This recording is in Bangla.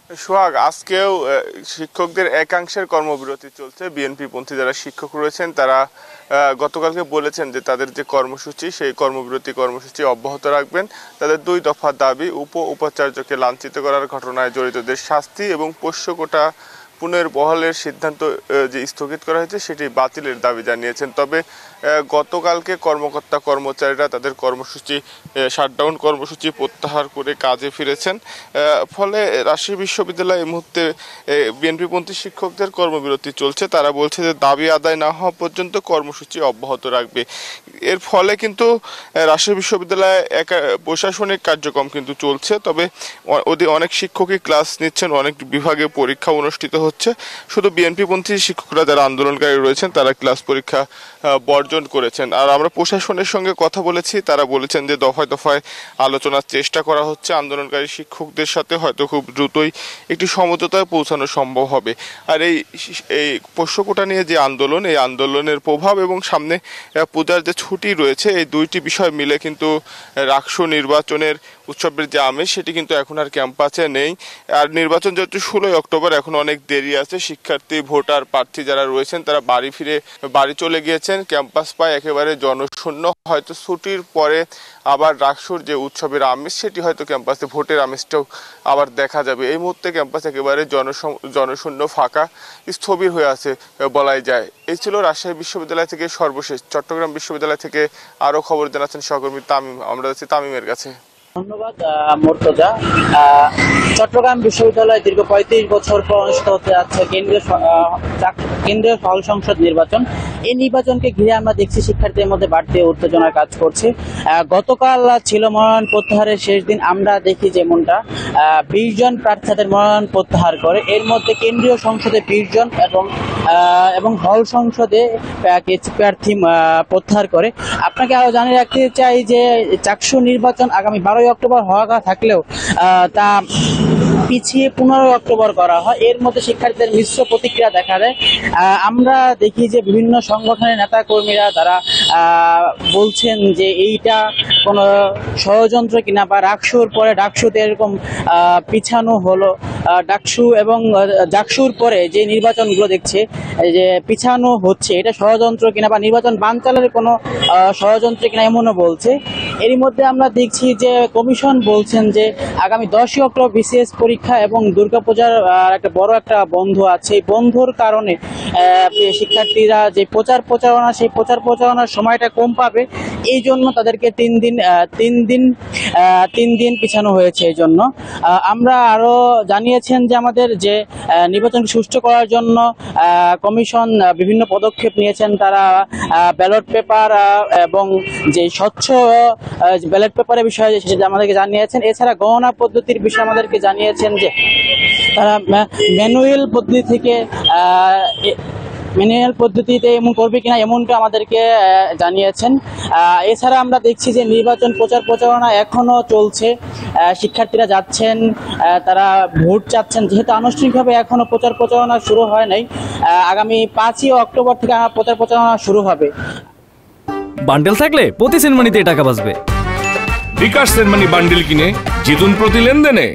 সোহাগ, আজকেও শিক্ষকদের একাংশের কর্মবিরতি চলছে। বিএনপি পন্থী যারা শিক্ষক রয়েছেন তারা গতকালকে বলেছেন যে তাদের যে কর্মসূচি সেই কর্মসূচি অব্যাহত রাখবেন। তাদের 2 দফা দাবি: উপাচার্যকে লাঞ্ছিত করার ঘটনায় জড়িতদের শাস্তি এবং পোষ্য কোটা পুনর্বহালের সিদ্ধান্ত যে স্থগিত করা হয়েছে সেটি বাতিলের দাবি জানিয়েছেন। তবে গতকালকে কর্মচারীরা তাদের কর্মসূচি শাটডাউন কর্মসূচি প্রত্যাহার করে কাজে ফিরেছেন। ফলে রাজশাহী বিশ্ববিদ্যালয় এই মুহূর্তে বিএনপিপন্থী শিক্ষকদের কর্মবিরতি চলছে। তারা বলছে যে দাবি আদায় না হওয়া পর্যন্ত কর্মসূচি অব্যাহত রাখবে। এর ফলে কিন্তু রাজশাহী বিশ্ববিদ্যালয়ে প্রশাসনিক কার্যক্রম কিন্তু চলছে। তবে অনেক শিক্ষকই ক্লাস নিচ্ছেন, অনেক বিভাগে পরীক্ষা অনুষ্ঠিত হচ্ছে। শুধু বিএনপিপন্থী শিক্ষকরা যারা আন্দোলনকারী রয়েছেন তারা ক্লাস পরীক্ষা বর্জন করেছেন। আর আমরা প্রশাসনের সঙ্গে কথা বলেছি, তারা বলেছেন যে দফায় দফায় আলোচনার চেষ্টা করা হচ্ছে। আন্দোলনকারী শিক্ষকদের সাথে হয়তো খুব দ্রুতই একটি সমঝোতায় পৌঁছানো সম্ভব হবে। আর এই পোষ্য কোটা নিয়ে যে আন্দোলন, এই আন্দোলনের প্রভাব এবং সামনে পূজার যে ছুটি রয়েছে, এই দুইটি বিষয় মিলে কিন্তু রাকসু নির্বাচনের উৎসবের যে আমেজ সেটি কিন্তু এখন আর ক্যাম্পাসে নেই। আর নির্বাচন যেহেতু 16 অক্টোবর, এখন অনেক দেরি আছে। শিক্ষার্থী, ভোটার, প্রার্থী যারা রয়েছেন তারা বাড়ি চলে গিয়েছেন। ক্যাম্পাস পায় একেবারে জনশূন্য। হয়তো ছুটির পরে আবার রাকসুর যে উৎসবের আমেজ সেটি হয়তো ক্যাম্পাসে ভোটের আমেজটাও আবার দেখা যাবে। এই মুহূর্তে ক্যাম্পাস একেবারে জনশূন্য, ফাঁকা, স্থবির হয়ে আছে বলাই যায়। এই ছিল রাজশাহী বিশ্ববিদ্যালয় থেকে সর্বশেষ। চট্টগ্রাম বিশ্ববিদ্যালয় থেকে আরও খবর জানাচ্ছেন সহকর্মী তামিম। আমরা যাচ্ছি তামিমের কাছে। ধন্যবাদ মুর্তজা। চট্টগ্রাম বিশ্ববিদ্যালয়ে দীর্ঘ 35 বছর পর অনুষ্ঠিত হতে যাচ্ছে কেন্দ্রীয় হল সংসদ নির্বাচন। এই নির্বাচনকে ঘিরে আমরা দেখছি শিক্ষার্থীদের মধ্যে বাড়তি উত্তেজনার কাজ করছে। গতকাল ছিল মনোনয়ন প্রত্যাহারের শেষ দিন। আমরা দেখি যেমনটা 20 জন প্রার্থীদের মনোনয়ন প্রত্যাহার করে, এর মধ্যে কেন্দ্রীয় সংসদে 20 জন এবং হল সংসদে প্রার্থী প্রত্যাহার করে। আপনাকে আরো জানিয়ে রাখতে চাই যে চাকসু নির্বাচন আগামী 12 অক্টোবর হওয়া থাকলেও তা পিছিয়ে 15 অক্টোবর করা হয়। এর মধ্যে শিক্ষার্থীদের মিশ্র প্রতিক্রিয়া দেখা দেয়। আমরা দেখি যে বিভিন্ন সংগঠনের নেতা কর্মীরা তারা বলছেন যে এইটা কোনো ষড়যন্ত্র কিনা, বা রাকসুর পরে ডাকসুতে এরকম পিছানো হলো। ডাকসু এবং জাকসুর পরে যে নির্বাচনগুলো দেখছে যে পিছানো হচ্ছে, এটা ষড়যন্ত্র কিনা বা নির্বাচন বানচালের কোনো ষড়যন্ত্র কিনা এমনও বলছে। এরই মধ্যে আমরা দেখছি যে কমিশন বলছেন যে আগামী 10 অক্টোবর বিসিএস পরীক্ষা এবং দুর্গাপূজার একটা বড় একটা বন্ধ আছে। এই বন্ধর কারণে শিক্ষার্থীরা যে প্রচারণা, সেই প্রচারণার সময়টা কম পাবে। এই জন্য তাদেরকে 3 দিন পিছানো হয়েছে। এই জন্য আমরা আরো জানিয়েছেন যে আমাদের যে নির্বাচন সুষ্ঠু করার জন্য কমিশন বিভিন্ন পদক্ষেপ নিয়েছেন। তারা ব্যালট পেপার এবং যে স্বচ্ছ ব্যালট পেপারের বিষয়ে সেটা আমাদেরকে জানিয়েছেন। এছাড়া গণনা পদ্ধতির বিষয়ে আমাদেরকে জানিয়েছেন যে তারা ম্যানুয়াল পদ্ধতিতে এমন করবে কিনা, এমনটা আমাদেরকে জানিয়েছেন। এছাড়া আমরা দেখছি যে নির্বাচন প্রচারণা এখনো চলছে। শিক্ষার্থীরা যাচ্ছেন, তারা ভোট চাচ্ছেন। যেহেতু আনুষ্ঠানিকভাবে এখনো প্রচারণা শুরু হয় নাই, আগামী 5 অক্টোবর থেকে প্রচারণা শুরু হবে। বান্ডেল থাকলে প্রতি সেনমানিতে টাকা বাঁচবে। বিকাশ সেনমানি বান্ডেল কিনে জিতুন প্রতি লেনদেনে।